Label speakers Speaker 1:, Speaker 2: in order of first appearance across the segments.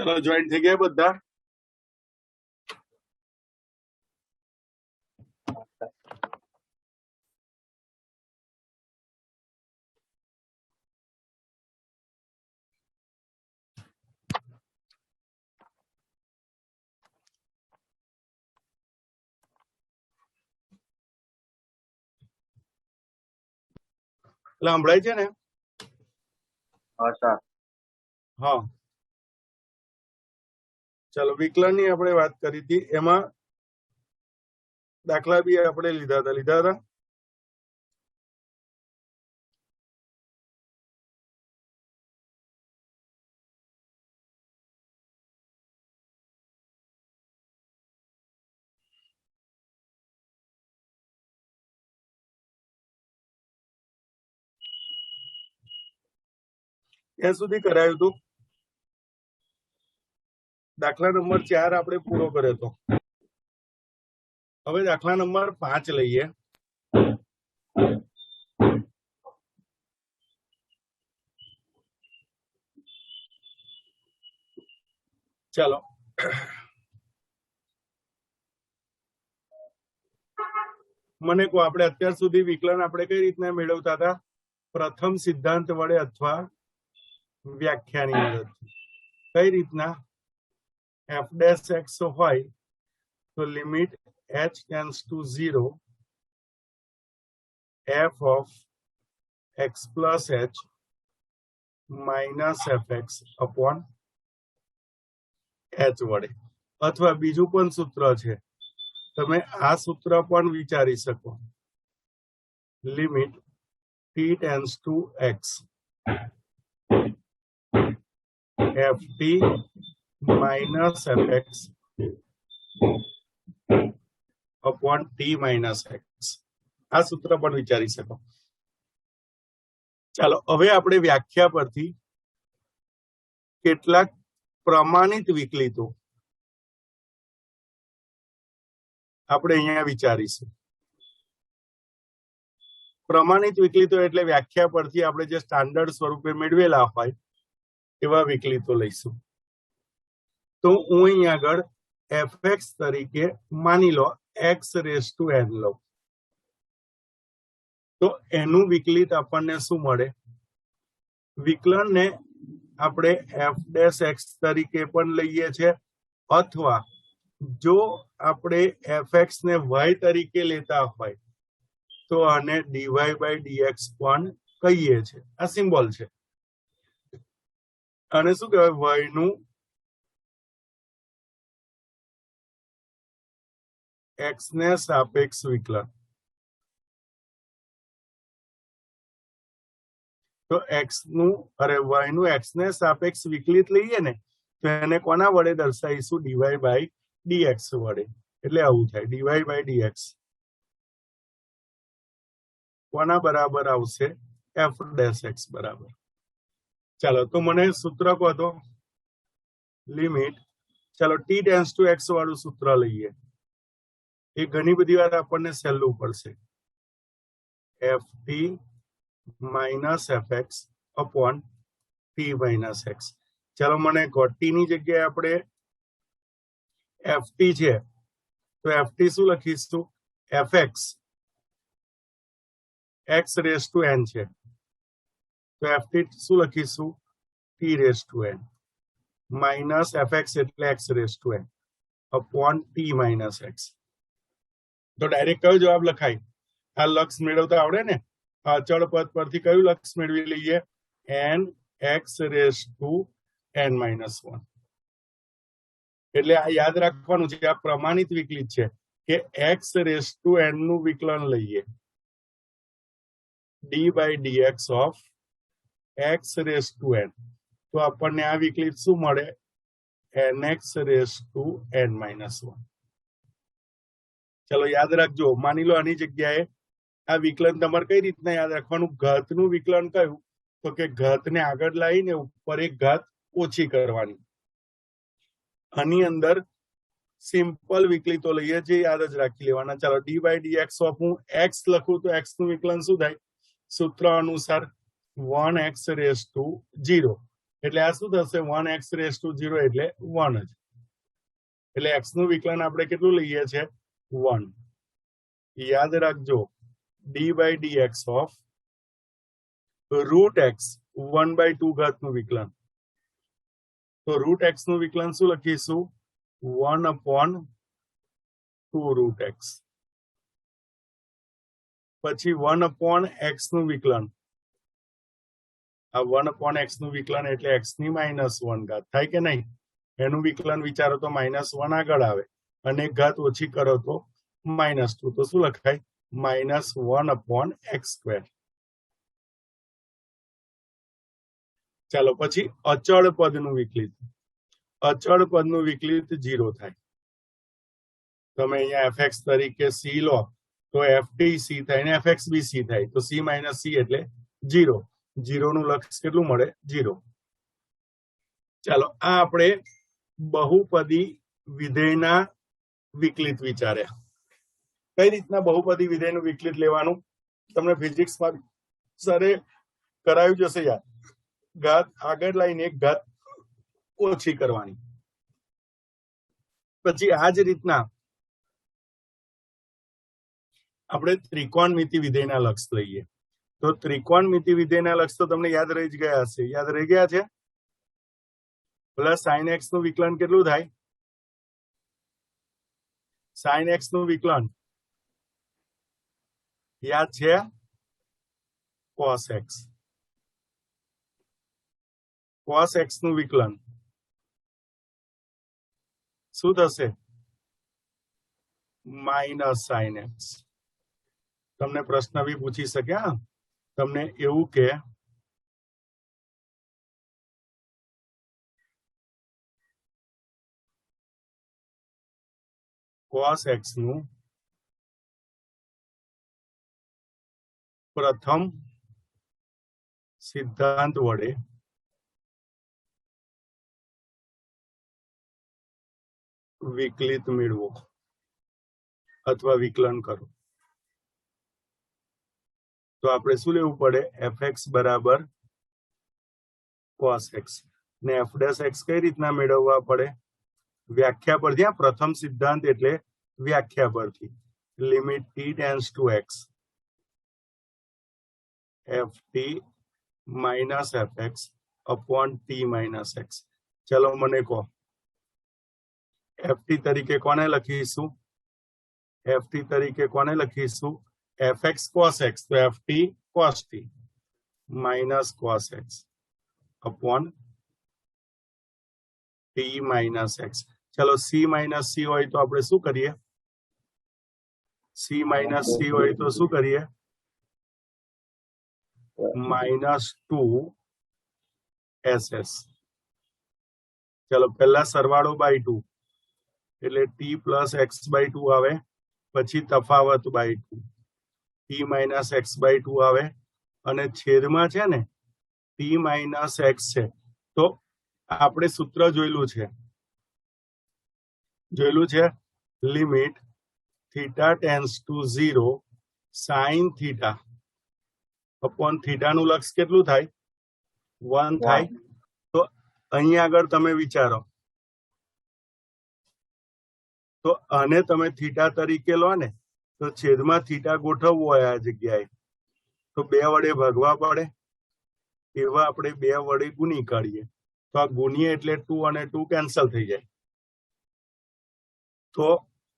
Speaker 1: चलो ज्वाइन थी गया बधा संभळाय छे ने?
Speaker 2: हाँ सर।
Speaker 1: हाँ चलो विकलन ની આપણે વાત કરી હતી એમાં દાખલા બી આપણે લીધા હતા ત્યાં સુધી કરાયું હતું દાખલા નંબર 4 આપણે પૂરો કર્યો હતો હવે દાખલા નંબર 5 લઈએ ચાલો મને કહો આપણે અત્યાર સુધી વિકલન આપણે કઈ રીતના મેળવતા હતા પ્રથમ સિદ્ધાંત વડે અથવા વ્યાખ્યાની મદદથી કઈ રીતના f dash x હોય તો limit h tends to 0 f of x plus h minus fx upon h વડે અથવા બીજું પણ સૂત્ર છે તમે આ સૂત્ર પણ વિચારી શકો limit t tends to x ft minus fx upon t minus x આ સૂત્ર પણ વિચારી શકો ચાલો હવે આપણે વ્યાખ્યા પરથી કેટલાક પ્રમાણિત વિકલિતો આપણે અહીંયા વિચારીશું પ્રમાણિત વિકલિતો એટલે વ્યાખ્યા પરથી આપણે જે સ્ટાન્ડર્ડ સ્વરૂપે મેળવેલા હોય એવા વિકલિતો લઈશું તો હું અહીં આગળ fx તરીકે માની લો x raised to n લો તો એનું વિકલિત આપણને શું મળે વિકલનને આપણે f dash x તરીકે પણ લઈએ છે અથવા જો આપણે fx ને y તરીકે લેતા હોય તો આને dy by dx પણ કહીએ છે આ સિમ્બોલ છે આને શું કહેવાય y નું x ને સાપેક્ષ વિકલન તો x નું અરે y નું x ને સાપેક્ષ વિકલિત લઈએ ને તો એને કોના વડે દર્શાવીશું dy by dx વડે એટલે આવું થાય dy by dx કોના બરાબર આવશે f dash x બરાબર ચાલો તો મને સૂત્ર કહો તો લિમિટ ચાલો t tends to x વાળું સૂત્ર લઈએ એ ઘણી બધી વાર આપણને સહેલું પડશે ft minus fx upon t minus x ચાલો મને કહો t ની જગ્યાએ આપણે ft છે તો ft શું લખીશું fx x raised to n છે તો ft શું લખીશું t raised to n minus fx એટલે x raised to n upon t minus x તો ડાયરેક્ટ કયો જવાબ લખાય આ લક્ષ મેળવતા આવડે ને અચળ પદ પરથી કયું લક્ષ મેળવી લઈએ n x raised to n minus 1 એટલે આ યાદ રાખવાનું છે આ પ્રમાણિત વિકલિત છે કે x raised to n નું વિકલન લઈએ d by dx of x raised to n તો આપણને આ વિકલિત શું મળે nx raised to n minus 1 ચલો યાદ રાખજો માની લો આની જગ્યાએ આ વિકલન તમારે કઈ રીતના યાદ રાખવાનું ઘાતનું વિકલન કયું તો કે ઘાતને આગળ લાવીને ઉપર એક ઘાત ઓછી કરવાની આની અંદર સિમ્પલ વિકલિતો લઈએ જે યાદ જ રાખી લેવાના ચાલો d by dx of હું x લખું તો x નું વિકલન શું થાય સૂત્ર અનુસાર 1x raised to 0 એટલે આ શું થશે 1x રેઝ ટુ 0 એટલે 1 જ. એટલે x નું વિકલન આપણે કેટલું લઈએ છે 1. યાદ રાખજો d/dx ઓફ √x 1/2 ઘાતનું વિકલન. તો √x નું વિકલન શું લખીશું 1/2 √x. પછી 1/x નું વિકલન. આ 1/x નું વિકલન એટલે x ની -1 ઘાત થાય કે નહીં? એનું વિકલન વિચારો તો -1 આગળ આવે અને એક ઘાત ઓછી કરો તો -2. તો શું લખાય -1/x². ચાલો પછી અચળ પદનું વિકલિત. અચળ પદનું વિકલિત 0 થાય. તમે અહીંયા fx તરીકે c લો તો ft c થાય ને fx બી c થાય. તો c - c એટલે 0. 0 નું લક્ષ કેટલું મળે 0. ચાલો આ આપણે બહુપદી વિધેયના વિકલિત વિચાર્યા. કઈ રીતના બહુપદી વિધેયનું વિકલિત લેવાનું તમને ફિઝિક્સમાં સરે કરાયું જશે યાર. ઘાત આગળ લઈને એક ઘાત ઓછી કરવાની. પછી આ જ રીતના આપણે ત્રિકોણમિતિ વિધેયના લક્ષ લઈએ. તો ત્રિકોણમિતિ વિધેયના લક્ષ તો તમને યાદ રહી જ ગયા હશે. યાદ રહી ગયા છે. પ્લસ sin x નું વિકલન કેટલું થાય sin x નું વિકલન યાદ છે cos x. cos x નું વિકલન શું થશે -sin x. તમને પ્રશ્ન બી પૂછી શકે. તમને એવું કે cos x નું પ્રથમ સિદ્ધાંત વડે વિકલિત મેળવો અથવા વિકલન કરો. તો આપણે શું લેવું પડે fx બરાબર cos x ને f' કઈ રીતના મેળવવા પડે વ્યાખ્યા પરથી. આ પ્રથમ સિદ્ધાંત એટલે વ્યાખ્યા પરથી. Limit t tends to x ft minus fx upon t minus x. ચલો મને કહો ft તરીકે કોને લખીશું ft તરીકે કોને લખીશું fx cos x. તો ft cos t minus cos x upon t minus x. ચલો c માઇનસ c હોય તો આપણે શું કરીએ c માઇનસ c હોય તો શું કરીએ -2 ss. ચલો પહેલા સરવાળો બાય 2 એટલે t પ્લસ x/2 આવે. પછી તફાવત બાય 2 t માઇનસ x/2 આવે અને છેદમાં છે ને t માઇનસ x છે. તો આપણે સૂત્ર જોયેલું છે limit theta tends to 0 sine theta upon theta નું લક્ષ કેટલું થાય 1 થાય. તો અહીંયા આગળ તમે વિચારો તો આને તમે થીટા તરીકે લો ને તો છેદમાં થીટા ગોઠવવું હોય આ જગ્યાએ તો 2 વડે ભાગવા પડે. એવા આપણે 2 વડે ગુણી કાઢીએ તો આ ગુણીએ એટલે 2 અને 2 કેન્સલ થઈ જાય. તો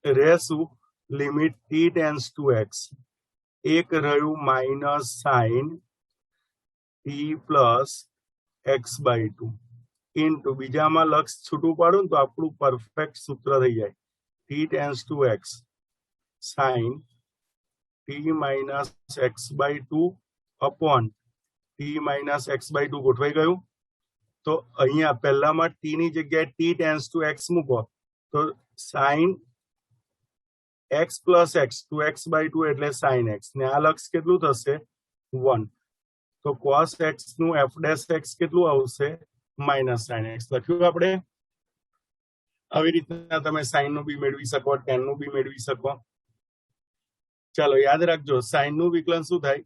Speaker 1: રહેશું limit t tends to x. એક રહ્યું minus sine t plus x/2 into બીજામાં લક્ષ છૂટું પાડું તો આપણું પરફેક્ટ સૂત્ર થઈ જાય t tends to x sine t minus x/2 upon t minus x/2 ગોઠવાઈ ગયું. તો અહીંયા પહેલામાં t ની જગ્યાએ t ટેન્ડ્સ ટુ x મૂકો તો sign x plus x 2x/2 એટલે સાઇન x ને આ લક્ષ કેટલું થશે 1. તો cos x નું f' કેટલું આવશે -sin x. લખ્યું આપણે. આવી રીતના તમે સાઇન નું બી મેળવી શકો tan નું બી મેળવી શકો. ચાલો યાદ રાખજો સાઇન નું વિકલન શું થાય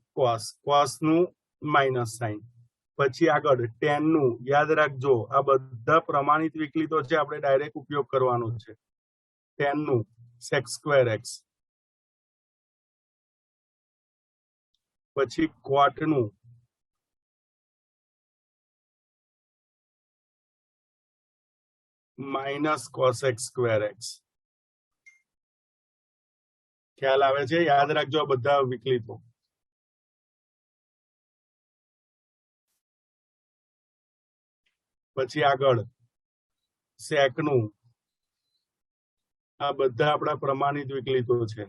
Speaker 1: cos નું માઇનસ સાઇન પછી આગળ tan નું યાદ રાખજો, આ બધા પ્રમાણિત વિકલિતો છે, આપણે ડાયરેક્ટ ઉપયોગ કરવાનો છે. tan નું sec²x, પછી cot નું -cos(x²x). ખ્યાલ આવે છે? યાદ રાખજો આ બધા વિકલિતો. પછી આગળ sec નું, આ બધા આપણા પ્રમાણિત વિકલિતો છે.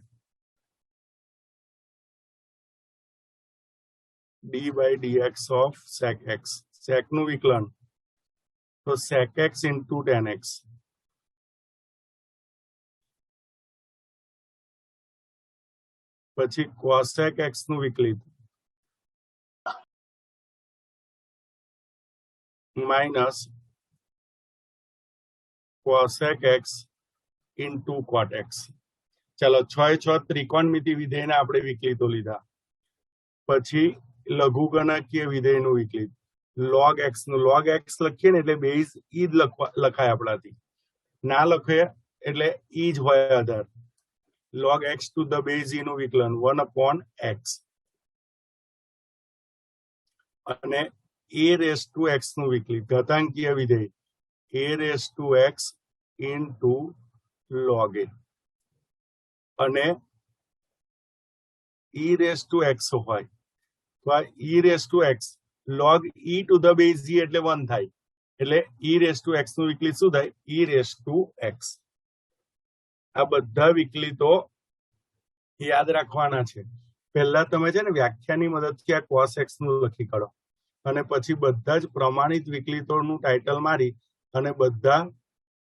Speaker 1: d/dx of sec x, sec નું વિકલન તો sec x into tan x. પછી cosec x નું વિકલિત minus cosec x into cot x. ચાલો 6 ત્રિકોણમિતિ વિધેયના આપણે વિકલિતો લીધા. પછી લઘુગણકીય વિધેયનું વિકલિત log x નું, log x લખીએ ને એટલે બેઝ ઈ જ લખાય આપણાથી, ના લખીએ એટલે ઈ જ હોય આધાર. log x to the base e નું વિકલન 1/x અને a⁻x નું વિકલિત ઘાતાંકીય વિધેય a⁻x into log a અને e⁻x હોય તો આ e⁻x log e to the base e એટલે 1 થાય, એટલે e⁻x નું વિકલિત શું થાય? e⁻x. આ બધા વિકલિતો યાદ રાખવાના છે. પહેલા તમે છે ને વ્યાખ્યાની મદદથી આ cos x નું લખી કાઢો અને પછી બધા જ પ્રમાણિત વિકલિતોનું ટાઇટલ મારી અને બધા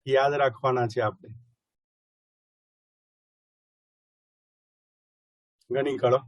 Speaker 1: યાદ રાખવાના છે આપણે. ગણી કાઢો.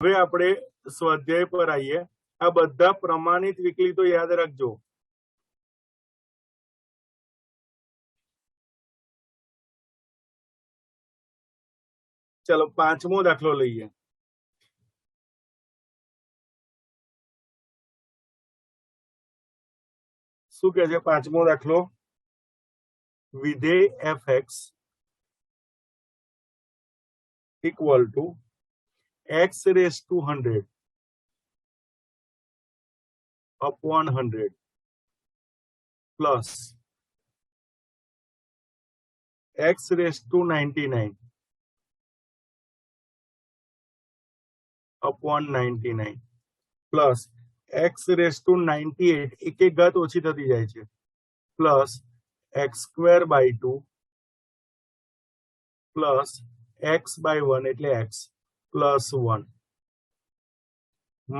Speaker 1: હવે આપણે સ્વાધ્યાય પર આવીએ. આ બધા પ્રમાણિત વિકલિતો યાદ રાખજો. ચલો પાંચમો દાખલો લઈએ. શું કે છે પાંચમો દાખલો? વિધેય fx equal to x raised to 100 upon 100 plus x raised to 99 upon 99 plus x raised to 98 એક એક ઘાત ઓછી થતી જાય છે plus x square by 2 plus x by 1 એટલે x plus 1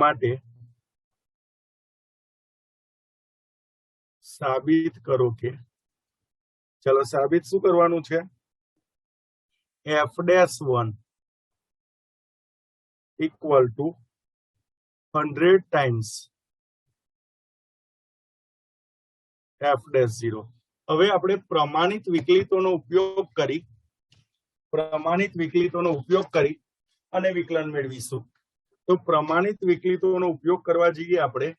Speaker 1: માટે સાબિત કરો કે, ચલો સાબિત શું કરવાનું છે? f'1 equal to 100 times f'0. હવે આપણે પ્રમાણિત વિકલિતોનો ઉપયોગ કરી અને વિકલન મેળવીશું. તો પ્રમાણિત વિકલિતોનો ઉપયોગ કરવા જઈએ આપણે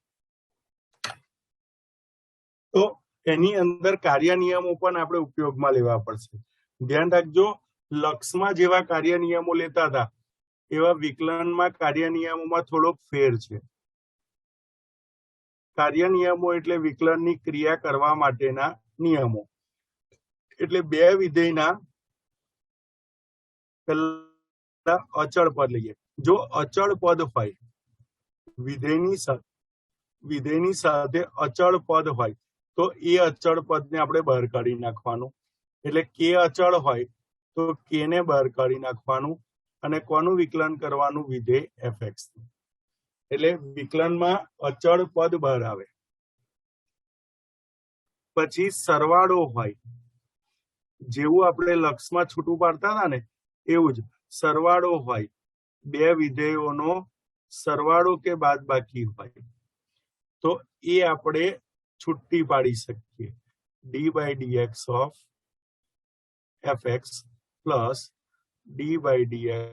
Speaker 1: તો એની અંદર કાર્ય નિયમો પણ આપણે ઉપયોગમાં લેવા પડશે. ધ્યાન રાખજો, લક્ષમાં જેવા કાર્ય નિયમો લેતા હતા એવા વિકલનમાં કાર્ય નિયમોમાં થોડોક ફેર છે. કાર્ય નિયમો એટલે વિકલનની ક્રિયા કરવા માટેના નિયમો. એટલે બે વિધેયના પહેલા અચળ પદ લઈએ. જો અચળ પદ હોય, વિધેયની સાથે અચળ પદ હોય તો એ અચળ પદને આપણે બહાર કાઢી નાખવાનું. એટલે કે અચળ હોય તો કે ને બહાર કાઢી નાખવાનું અને કોનું વિકલન કરવાનું? વિધેય fx. એટલે વિકલનમાં અચળ પદ બહાર આવે. પછી સરવાળો હોય, જેવું આપણે લક્ષમાં છૂટું પાડતા હતા ને એવું જ સરવાળો હોય. બે વિધેયોનો સરવાળો કે બાદબાકી હોય તો એ આપણે છૂટી પાડી શકીએ. d/dx of fx plus d/dx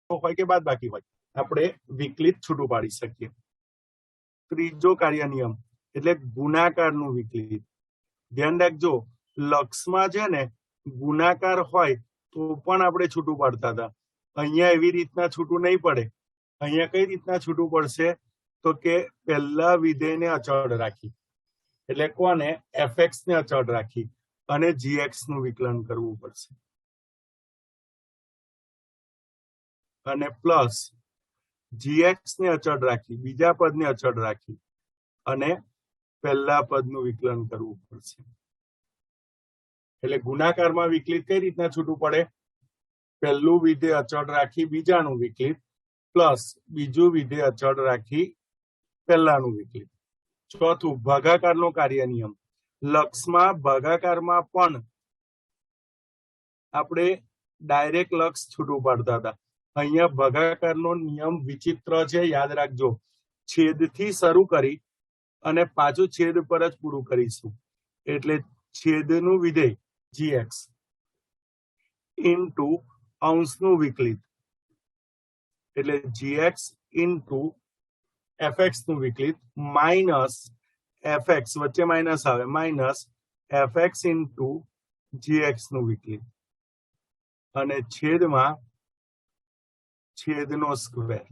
Speaker 1: હોય કે બાદબાકી હોય આપણે વિકલિત છૂટું પાડી શકીએ. ત્રીજો કાર્ય નિયમ એટલે ગુણાકારનું વિકલિત. ધ્યાન રાખજો, લક્ષમાં છે ને ગુણાકાર હોય તો પણ આપણે છૂટું પાડતા હતા. અહીંયા એવી રીતના છૂટું નહીં પડે. અહીંયા કઈ રીતના છૂટું પડશે? તો કે પહેલા વિધેયને અચળ રાખી, એટલે કોને? fx ને અચળ રાખી અને gx નું વિકલન કરવું પડશે. અને પ્લસ gx ને અચળ રાખી, બીજા પદને અચળ રાખી અને પહેલા પદનું વિકલન કરવું પડશે. એટલે ગુણાકારમાં વિકલિત કઈ રીતના છૂટું પડે? પહેલું વિધેય અચળ રાખી બીજાનું વિકલિત પ્લસ બીજું વિધેય અચળ રાખી પહેલાનું વિકલિત. ચોથું ભાગાકારનો કાર્ય નિયમ. લક્ષમાં ભાગાકારમાં પણ આપણે ડાયરેક્ટ લક્ષ છૂટું પાડતા હતા. અહીંયા ભાગાકારનો નિયમ વિચિત્ર છે, યાદ રાખજો. છેદથી શરૂ કરી અને પાછું છેદ પર જ પૂરું કરીશું. એટલે છેદનું વિધેય gx ઇન્ટુ અંશનું વિકલિત એટલે gx ઇન્ટુ fx નું વિકલિત માઇનસ fx, વચ્ચે માઇનસ આવે, માઇનસ fx ઇન્ટુ gx નું વિકલિત અને છેદમાં છેદનો સ્ક્વેર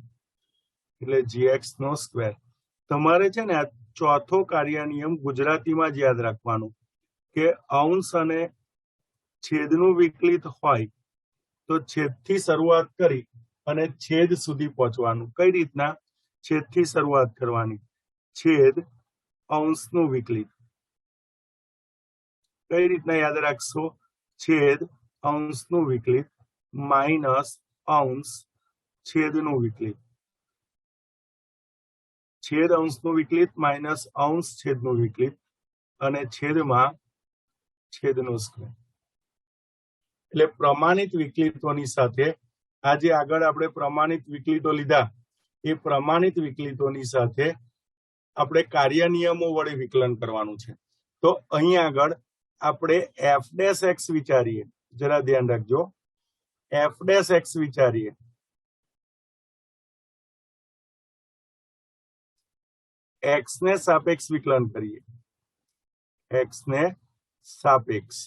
Speaker 1: એટલે gx નો સ્ક્વેર. તમારે છે ને આ ચોથો કાર્ય નિયમ ગુજરાતીમાં જ યાદ રાખવાનું કે અંશ અને છેદનું વિકલિત હોય તો છેદથી શરૂઆત કરી અને છેદ સુધી પહોંચવાનું. કઈ રીતના? છેદથી શરૂઆત કરવાની. છેદ અંશનું વિકલિત. કઈ રીતના યાદ રાખશો? છેદ અંશનું વિકલિત માઇનસ અંશ છેદનું વિકલિત. છેદ અંશનું વિકલિત માઇનસ અંશ છેદનું વિકલિત અને છેદમાં છેદનો સ્ક્વેર. એટલે પ્રમાણિત વિકલિતોની સાથે આજે આગળ આપણે પ્રમાણિત વિકલિતો લીધા, એ પ્રમાણિત વિકલિતોની સાથે આપણે કાર્ય નિયમો વડે વિકલન કરવાનું છે. તો અહીં આગળ આપણે એફ ડેશ એક્સ વિચારીએ, જરા ધ્યાન રાખજો, એફ ડેશ એક્સ વિચારીએ, એક્સ ને સાપેક્ષ વિકલન કરીએ, એક્સ ને સાપેક્ષ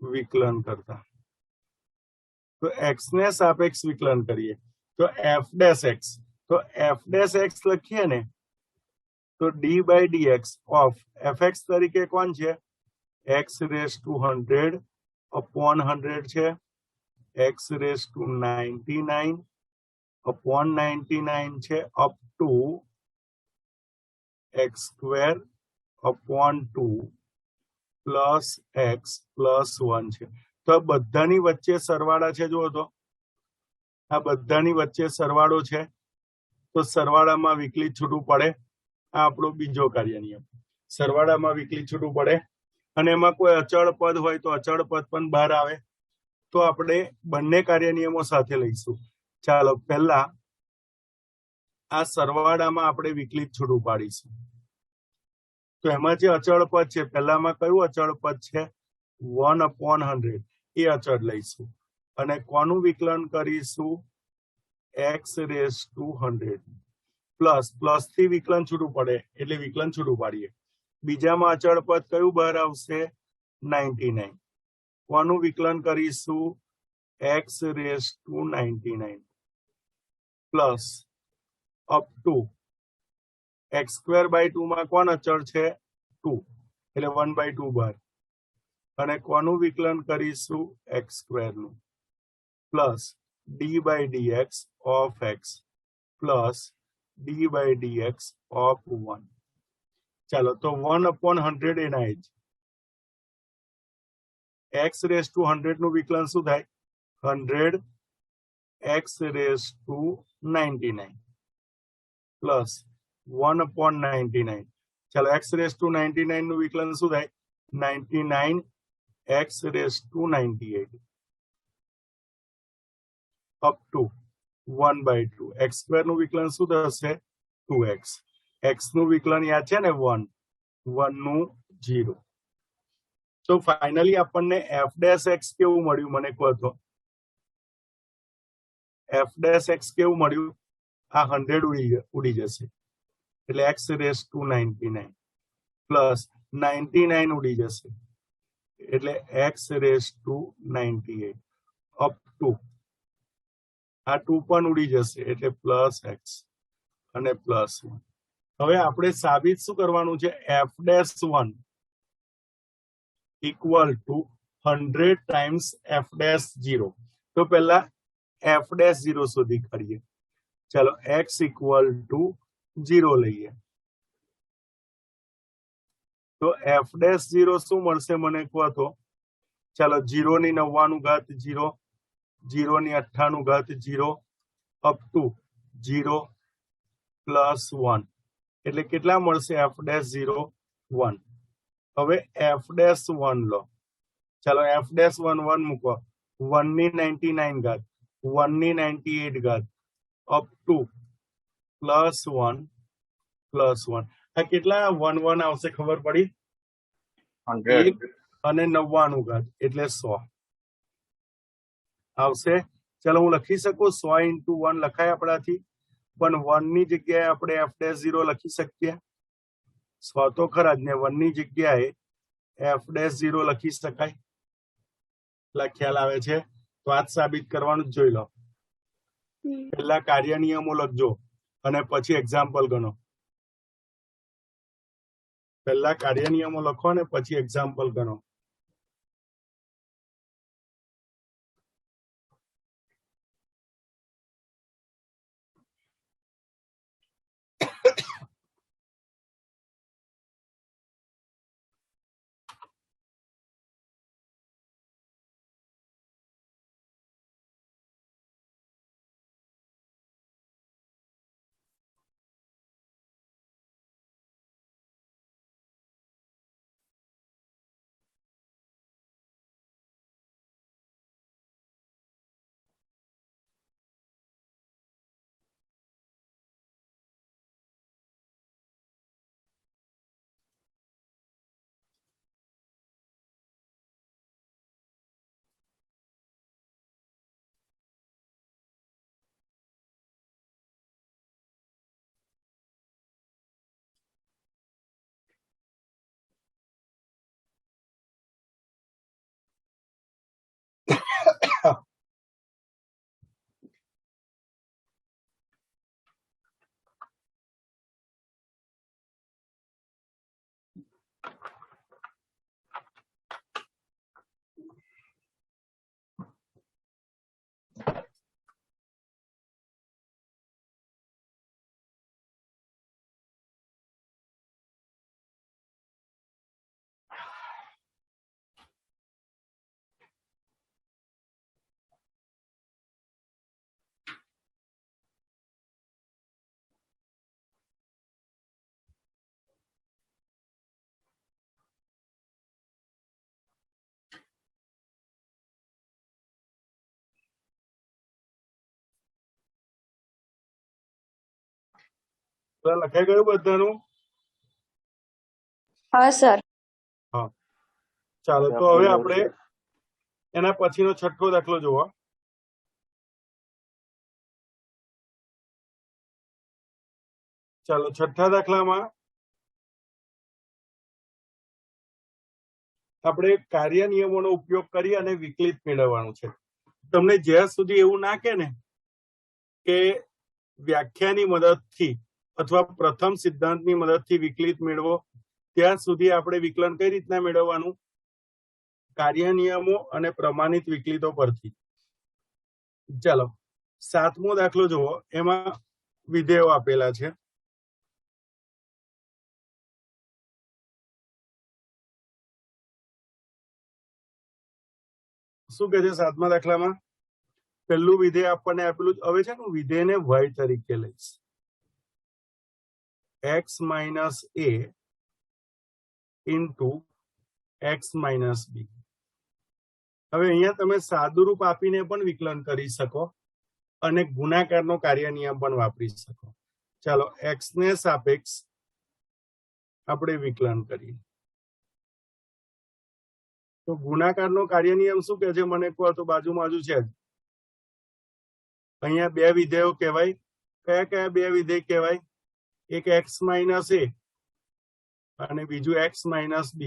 Speaker 1: વિકલન કરતા, તો એક્સ ને સાપેક્ષ વિકલન કરીએ તો એફ ડેશ એક્સ, તો એફ ડેશ એક્સ લખીએ ને તો d by d x of f x તરીકે કોણ છે, એક્સ રેસ ટુ 100 અપોન 100 છે, એક્સ રેસ ટુ 99 અપોન 99 છે, up to x square upon 2 plus x plus 1 છે. તો આ બધાની વચ્ચે સરવાળા છે, જુઓ તો આ બધાની વચ્ચે સરવાળો છે, તો સરવાળામાં વિકલિત છૂટું પડે. આ આપણો બીજો કાર્ય નિયમ, સરવાળામાં વિકલિત છૂટું પડે અને એમાં કોઈ અચળ પદ હોય તો અચળ પદ પણ બહાર આવે. તો આપણે બંને કાર્ય નિયમો સાથે લઈશું. ચાલો પહેલા આ સરવાળામાં આપણે વિકલિત છૂટું પાડીશું. તો એમાં જે અચળ પદ છે, પહેલામાં કયું અચળ પદ છે, 1/100, એ અચળ લઈશું અને કોનું વિકલન કરીશું, x raise two 100 plus plus થી વિકલન છૂટું પડે એટલે વિકલન છૂટું પાડીએ. બીજામાં અચળ પદ કયું બહાર આવશે, 99, કોનું વિકલન કરીશું, x raise to 99 plus up to x square by 2 માં કોણ અચળ છે, 2, એટલે 1/2 બહાર, અને કોનું વિકલન કરીશું, એક્સ સ્ક્વેર નું, plus d by d x of x plus d by d x of 1. ચાલો તો 1/100 એના જ એક્સ રેસ ટુ 100 નું વિકલન શું થાય, 100 એક્સ રેસ ટુ 99 પ્લસ 1/99. ચાલો એક્સ રેસ ટુ 99 નું વિકલન શું થાય, 99 x raise two 98 up to 1/2. X square નું વિકલન શું થશે, 2x. એક્સ નું વિકલન યાદ છે ને, 1 નું 0. તો ફાઇનલી આપણને એફ ડેશ એક્સ કેવું મળ્યું, મને કહો તો, એફ ડેશ એક્સ કેવું મળ્યું, આ 100 ઉડી જશે એટલે એક્સ રેસ ટુ 99 પ્લસ 99 ઉડી જશે એટલે x raise two 98 up to આ 2 પણ ઉડી જશે એટલે પ્લસ એક્સ અને પ્લસ 1. હવે આપણે સાબિત શું કરવાનું છે, F dash 1 equal to 100 times F dash 0. તો પહેલા એફ ડેશ 0 શોધી કાઢીએ. ચાલો એક્સ ઇક્વલ ટુ 0 લઈએ તો એફ ડેશ 0 શું મળશે મને કહો તો, ચાલો 0 ની 99 ઘાત 0, 0 ની 98 ઘાત 0 અપ ટુ 0 પ્લસ 1 એટલે કેટલા મળશે, એફ ડેશ 0 1. હવે એફ ડેશ 1 લો, ચાલો એફ ડેશ 1 1 મૂકો, 1 ની 99 ઘાત, 1 ની 98 ઘાત અપ ટુ પ્લસ 1 પ્લસ 1. આ કેટલા 1 1 આવશે ખબર પડી,
Speaker 2: 100.
Speaker 1: અને 99 ઘાત એટલે 100 આવશે. ચાલો હું લખી શકું, 100 ઇન્ટુ 1 લખાય આપણાથી, પણ 1 ની જગ્યાએ આપણે એફ ડેશ 0 લખી શકીએ, 100 તો ખરા જ ને, 1 ની જગ્યાએ એફ ડેશ 0 લખી શકાય, એટલા ખ્યાલ આવે છે. તો આ જ સાબિત કરવાનું જ, જોઈ લો. પહેલા કાર્ય નિયમો લખજો અને પછી એક્ઝામ્પલ ગણો. પહેલા કાર્ય નિયમો લખો અને પછી એક્ઝામ્પલ ગણો. લખાઈ ગયું બધાનું?
Speaker 3: હા સર.
Speaker 1: હા, ચાલો તો હવે આપણે એના પછીનો છઠ્ઠો દાખલો જોવો. ચાલો છઠ્ઠા દાખલામાં આપણે કાર્ય નિયમોનો ઉપયોગ કરી અને વિકલિત મેળવવાનું છે. તમને જ્યાં સુધી એવું ના કે ને કે વ્યાખ્યાની મદદથી અથવા પ્રથમ સિદ્ધાંતની મદદથી વિકલિત મેળવો, ત્યાં સુધી આપણે વિકલન કઈ રીતના મેળવવાનું? કાર્ય નિયમો અને પ્રમાણિત વિકલિતો પરથી. ચાલો 7મો દાખલો જુઓ. એમાં વિધેયો આપેલા છે. શું કે છે 7મા દાખલામાં? પહેલું વિધેય આપણને આપેલું હવે છે ને, વિધેયને y તરીકે લઈશ, x minus a into x minus b. હવે અહીંયા તમે સાદુરૂપ આપીને પણ વિકલન કરી શકો અને ગુણાકારનો કાર્ય નિયમ પણ વાપરી શકો. ચાલો x ને સાપેક્ષ આપણે વિકલન કરીએ. તો ગુણાકારનો કાર્ય નિયમ શું કે છે મને કહો તો? બાજુમાં છે જ. અહીંયા બે વિધેયો કહેવાય. કયા કયા બે વિધેય કહેવાય? એક x માઇનસ a અને બીજું x માઇનસ b.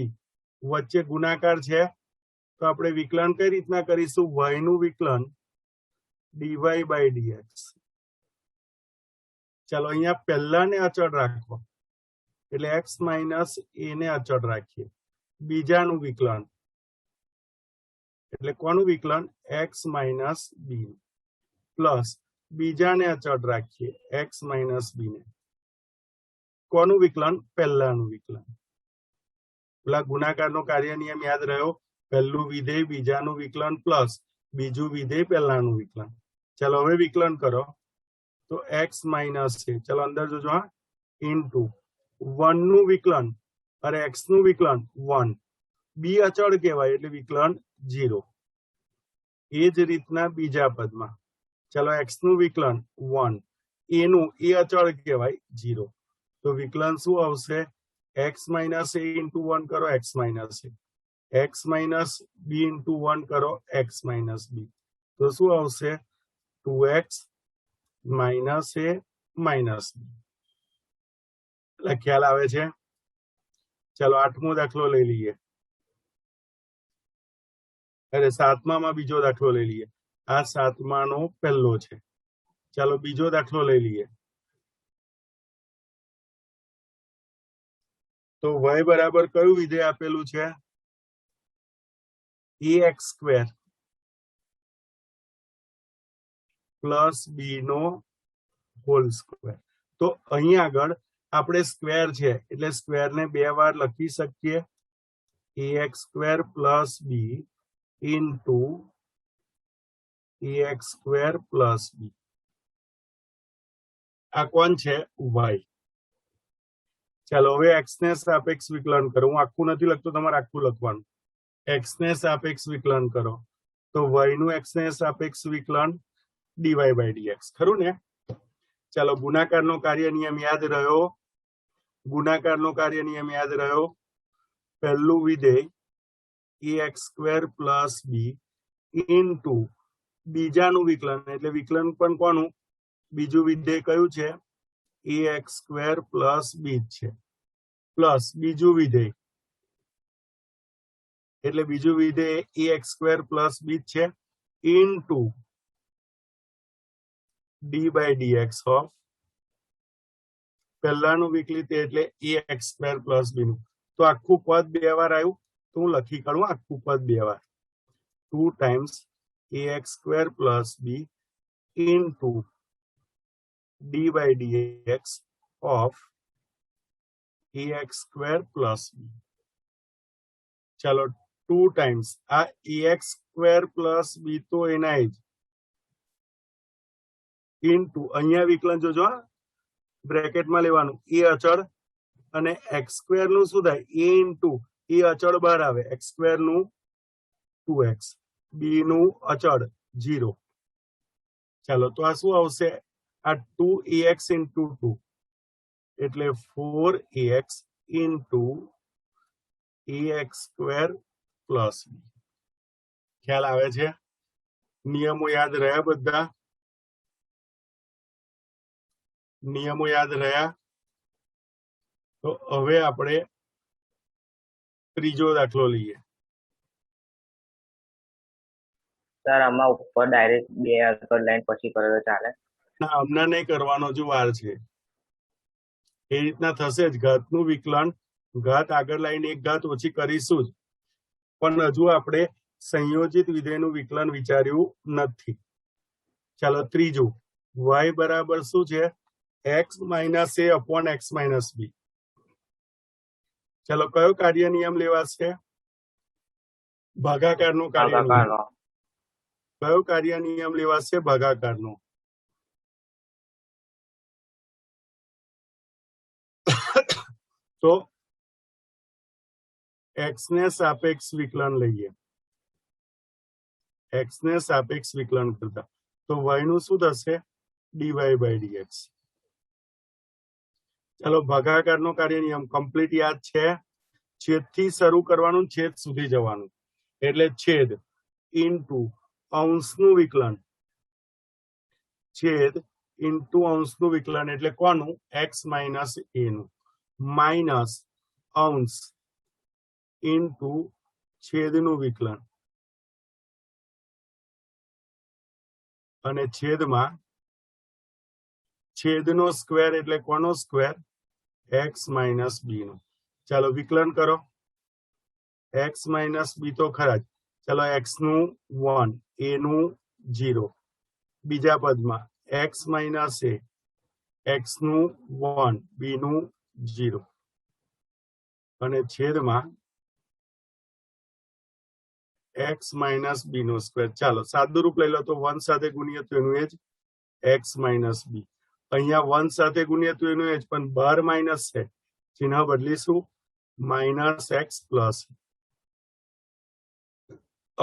Speaker 1: વચ્ચે ગુણાકાર છે તો આપણે વિકલન કઈ રીતના કરીશું? y નું વિકલન dy બાય dx. ચાલો અહીંયા પહેલાને અચળ રાખો એટલે x માઇનસ a ને અચળ રાખીએ. બીજાનું વિકલન એટલે કોનું વિકલન? x માઇનસ b પ્લસ બીજાને અચળ રાખીએ x માઇનસ b ને. કોનું વિકલન? પહેલાનું વિકલન. પેલા ગુણાકારનો કાર્ય નિયમ યાદ રહ્યો? પહેલું વિધેય બીજાનું વિકલન પ્લસ બીજું વિધેય પહેલાનું વિકલન. ચાલો હવે વિકલન કરો તો x માઇનસ છે, ચાલો અંદર જોજો હા, ઇન્ટુ 1 નું વિકલન અને x નું વિકલન 1. બી અચળ કહેવાય એટલે વિકલન 0. એ જ રીતના બીજા પદમાં ચાલો x નું વિકલન 1, એનું એ અચળ કહેવાય 0. તો વિકલન શું આવશે? x માઇનસ a ઇન્ટુ 1 કરો x minus a, x minus b into 1 કરો x માઇનસ b. તો શું આવશે? 2x minus a minus b. એટલે ખ્યાલ આવે છે? ચાલો 8મો દાખલો લઈ લઈએ. અરે 7મામાં બીજો દાખલો લઈ લઈએ. આ 7માનો પહેલો છે. ચાલો બીજો દાખલો લઈ લઈએ. તો y બરાબર કયું વિધેય આપેલું છે? ax સ્ક્વેર પ્લસ b નો હોલ સ્ક્વેર. તો અહીં આગળ આપણે સ્ક્વેર છે એટલે સ્ક્વેર ને બે વાર લખી શકીએ. ax square plus b into ax square plus b. આ કોણ છે? y. ચાલો હવે x ને સાપેક્ષ વિકલન કરો. હું આખું નથી લખતો, તમારે આખું લખવાનું. x ને સાપેક્ષ વિકલન કરો તો y નું x ને સાપેક્ષ વિકલન dy બાય dx. ખરું ને? ચાલો ગુણાકારનો કાર્ય નિયમ યાદ રહ્યો? ગુણાકારનો કાર્ય નિયમ યાદ રહ્યો? પહેલું વિધેય ax square plus b into બીજાનું વિકલન એટલે વિકલન પણ કોનું? બીજું વિધેય કયું છે? ax સ્ક્વેર પ્લસ b છે પ્લસ બીજું વિધેય એટલે બીજું વિધેય ax સ્ક્વેર પ્લસ b છે into d by dx of પહેલાનું વિકલિત એટલે ax સ્ક્વેર પ્લસ b નું. તો આખું પદ બે વાર આવ્યું તો હું લખી કાઢું આખું પદ બે વાર. 2 times ax square plus b into d by dx of ax square plus b. ચાલો 2 ટાઈમ્સ આ ax સ્ક્વેર પ્લસ b તો એના જ ઇન્ટુ અહીંયા વિકલન જોજો બ્રેકેટમાં લેવાનું. એ અચળ અને x સ્ક્વેર નું શું થાય? a ઇન્ટુ એ અચળ બહાર આવે x સ્ક્વેર નું 2x, b નું અચળ 0. ચાલો તો આ શું આવશે? આ 2ax ઇન્ટુ 2 એટલે 4ax into ax square plus b. ખ્યાલ આવે છે? નિયમો યાદ રહ્યા બધા? નિયમો યાદ રહ્યા? તો હવે આપણે ત્રીજો દાખલો લઈએ.
Speaker 2: સર આમાં ઉપર ડાયરેક્ટ 2 આગળ લાઈન પછી કરો તો ચાલે?
Speaker 1: ના, હમણાં નહીં કરવાનો, જો વાર છે. એ રીતના થશે જ. ઘાતનું વિકલન, ઘાત આગળ લાઈને એક ઘાત ઓછી કરીશું જ, પણ હજુ આપણે સંયોજિત વિધેયનું વિકલન વિચાર્યું નથી. ચાલો ત્રીજું, y બરાબર શું છે? x minus a upon x minus b. ચાલો કયો કાર્ય નિયમ લેવાશે? ભાગાકારનો કાર્ય નિયમ.
Speaker 2: ભાગાકારનો.
Speaker 1: કયો કાર્ય નિયમ લેવાશે? ભાગાકારનો. તો x ને સાપેક્ષ વિકલન લઈએ. x ને સાપેક્ષ વિકલન કરતા તો y નું શું થશે? dy by dx. ચાલો ભાગાકારનો કાર્ય નિયમ કમ્પ્લીટ યાદ છે? છેદથી શરૂ કરવાનું, છેદ સુધી જવાનું. એટલે છેદ ઇન્ટુ અંશનું વિકલન, છેદ ઇન્ટુ અંશનું વિકલન એટલે કોનું? x માઇનસ a નું, માઇનસ અંશ ઇન્ટુ છેદનું વિકલન, અને છેદમાં છેદનો સ્ક્વેર એટલે કોનો સ્ક્વેર? x માઇનસ b નો. ચાલો વિકલન કરો. x માઇનસ b તો ખરા જ. ચાલો x નું 1, a નું 0. બીજા પદમાં x માઇનસ a, x નું 1, b નું 0, અને છેદમાં x માઇનસ b નો સ્ક્વેર. ચાલો સાદું રૂપ લઈ લો તો 1 સાથે ગુણીએ તો એનું એ જ x માઇનસ b. અહીંયા 1 સાથે ગુણીએ તો એનું એ જ, પણ બહાર માઇનસ છે, ચિહ્ન બદલીશું, minus x plus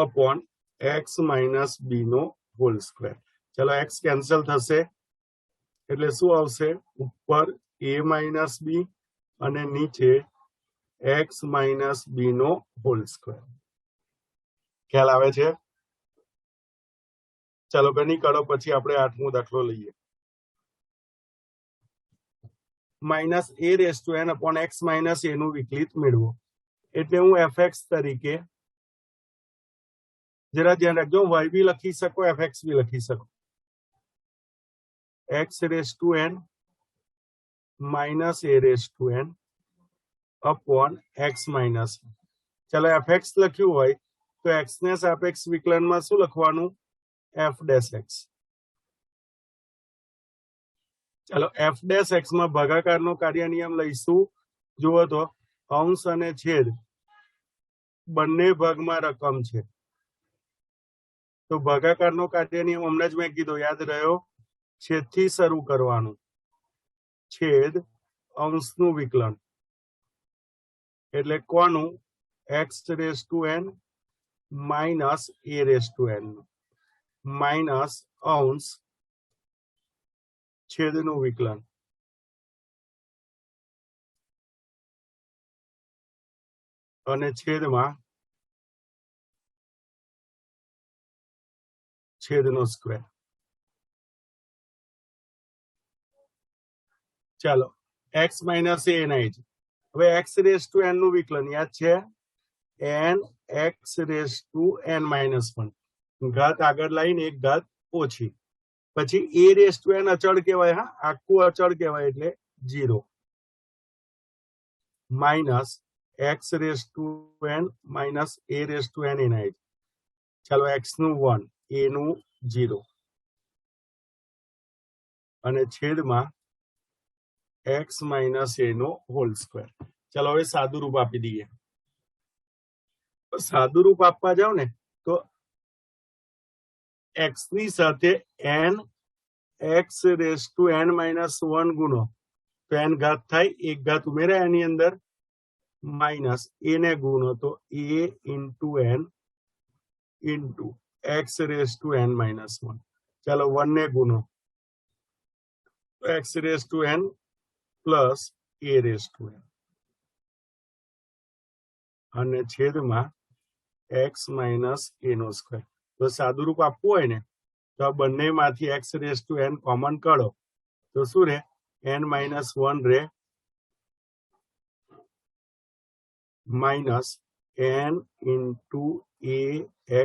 Speaker 1: upon x minus b નો હોલ સ્ક્વેર. ચાલો x કેન્સલ થશે એટલે શું આવશે? ઉપર a માઇનસ b અને નીચે x માઇનસ b નો હોલ સ્ક્વેર. ખ્યાલ આવે છે? ચાલો ગણી કાઢો, પછી આપણે 8મો દાખલો લઈએ. Minus a race to n upon x minus a નું વિકલિત મેળવો. એટલે હું fx તરીકે, જરા ધ્યાન રાખજો, y બી લખી શકો, fx બી લખી શકો. x raise to n minus a race to n upon x minus. ચાલો fx લખ્યું હોય તો x ને સાપેક્ષ વિકલનમાં શું લખવાનું? f dash x. ચાલો f ડેશ x માં ભાગાકારનો કાર્ય નિયમ લઈશું. જુઓ તો અંશ અને છેદ બંને ભાગમાં રકમ છે, તો ભાગાકારનો કાર્ય નિયમ હમણાં જ મેં કીધું, યાદ રહ્યો? છેદથી શરૂ કરવાનું, છેદ અંશનું વિકલન એટલે કોનું? x raise to n minus a race to n, minus અંશ છેદનું વિકલન, અને છેદમાં છેદનો સ્ક્વેર. ચાલો x માઇનસ a એના જ. હવે x રેસ ટુ n નું વિકલન યાદ છે? n x raise to n minus 1. ઘાત આગળ લાઈને એક ઘાત ઓછી. પછી a રેસ ટુ n અચળ કહેવાય. હા, આખું અચળ કહેવાય એટલે 0, minus x raise to n minus a race to n એના જ. ચાલો x નું 1, a નું 0, અને છેદમાં x માઇનસ a નો હોલ સ્ક્વેર. ચાલો હવે સાદું રૂપ આપી દઈએ. સાદું રૂપ આપવા જાવ ને તો x ની સાથે n x raise to n minus 1 ગુણો તો n ઘાત થાય, એક ઘાત ઉમેરાય એની અંદર, માઇનસ a ને ગુણો તો a into n into x raise to n minus 1. ચાલો 1 ને ગુણો તો x raise to n plus a raise to n અને છેદમાં x માઇનસ a નો સ્ક્વેર. તો સાદુરૂપ આપવું હોય ને તો આ બંનેમાંથી x raise to n common કાઢો તો શું રહે n માઇનસ 1 રહે minus n into a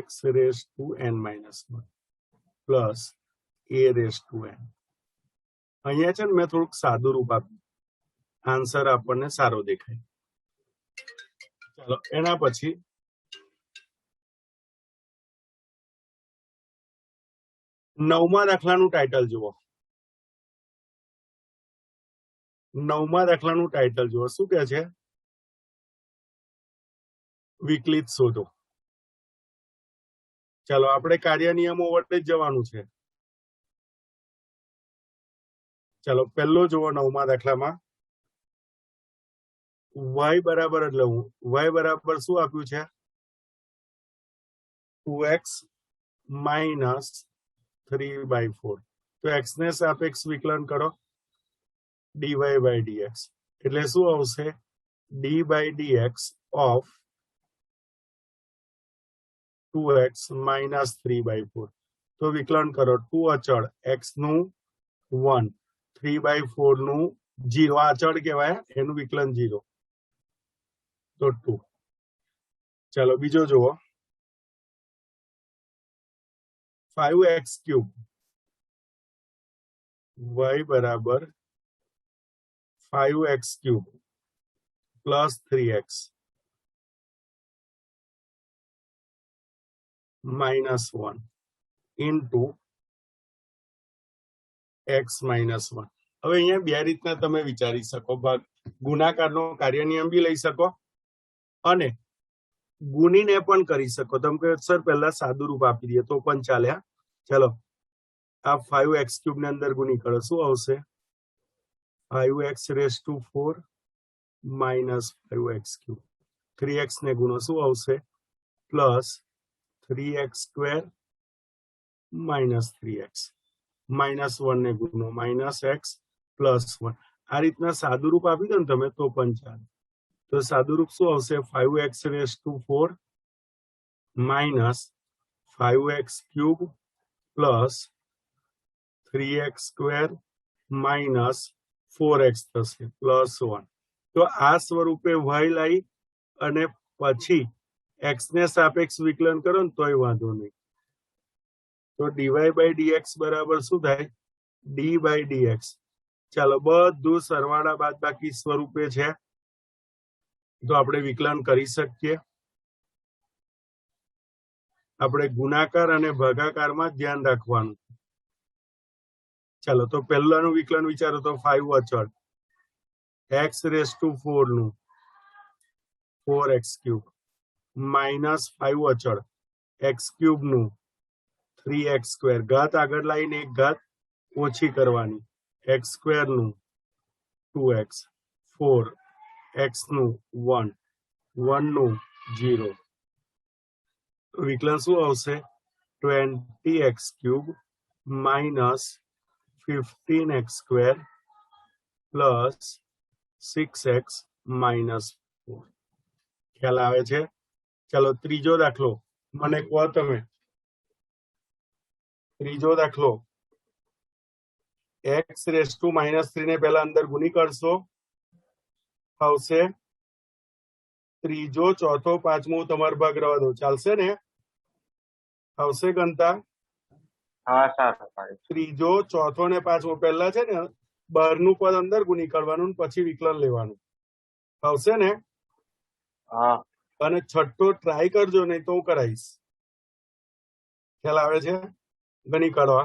Speaker 1: x raise to n minus 1 plus a raise to n. અહીંયા છે ને મેં થોડુંક સાદું રૂપ આપ્યું, આન્સર આપણને સારો દેખાય. ચાલો એના પછી નવમા દાખલાનું ટાઇટલ જુઓ. નવમા દાખલાનું ટાઇટલ જુઓ. શું કે છે? વિકલિત શોધો. ચાલો આપણે કાર્ય નિયમો વડે જ જવાનું છે. ચાલો પહેલો જુઓ નવમા દાખલામાં y બરાબર એટલે y બરાબર શું આપ્યું છે 2x માઇનસ 3/4. તો x ને સાપેક્ષ વિકલન કરો dy by dx એટલે શું આવશે d by dx of 2x minus 3/4. તો વિકલન કરો 2 અચળ x નું 1 3/4 નું 0 અચળ કહેવાય એનું વિકલન 0 તો 2. ચાલો બીજો જુઓ 5x ક્યુબ y બરાબર 5x cube plus 3x minus 1 into x minus 1. હવે અહીંયા બે રીતના તમે વિચારી શકો. ભાગ ગુણાકારનો કાર્ય નિયમ બી લઈ શકો અને ગુણીને પણ કરી શકો. તમે કહો સર પહેલા સાદું રૂપ આપી દઈએ તો પણ ચાલે. ચલો આ 5x ક્યુબ ને અંદર ગુણી કરો શું આવશે 5x raise to 4 minus 5x cube. 3x ને ગુણો શું આવશે plus 3x square minus 3x minus 1 ને ગુણો માઇનસ x પ્લસ 1. આ રીતના સાદું રૂપ આપી દો ને તમે તો પણ ચાલે. તો સાદું રૂપ શું આવશે 5x raise to 4 minus 5x cube plus 3x square minus 4x થશે પ્લસ 1. તો આ સ્વરૂપે y લઈ અને પછી x ને સાપેક્ષ વિકલન કરો ને તોય વાંધો નહીં. તો dy by dx બરાબર શું થાય d by dx. ચાલો બધું સરવાળા બાદબાકી સ્વરૂપે છે તો આપણે વિકલન કરી શકીએ. આપણે ગુણાકાર અને ભાગાકારમાં ધ્યાન રાખવાનું. ચાલો તો પહેલાનું વિકલન વિચારો તો 5 અચળ x રેઝ ટુ 4 નું 4x ક્યુબ માઇનસ 5 અચળ x ક્યુબ નું 3x સ્ક્વેર. ઘાત આગળ લાવીને એક ઘાત ઓછી કરવાની x સ્ક્વેર નું 2x 4x નું 1 1 નું 0. વિકલન શું આવશે 20x cube minus 15x square plus 6x minus 4. ખ્યાલ આવે છે? ચાલો ત્રીજો દાખલો મને કહો તમે. ત્રીજો દાખલો x રેઝ ટુ -3 ને પહેલા અંદર ગુણી કરશો આવશે ત્રીજો ચોથો પાંચમો તમારો ભાગ રહેવા દો ચાલશે ને? આવશે ગણતા?
Speaker 2: હા સર.
Speaker 1: ત્રીજો ચોથો ને પાંચમો પહેલા છે ને બહારનું પદ અંદર ગુણી કરવાનું પછી વિકલન લેવાનું. આવશે ને?
Speaker 2: હા.
Speaker 1: અને છઠ્ઠો ટ્રાય કરજો નહીં તો હું કરાવીશ. ખ્યાલ આવે છે? ગણી કાઢો.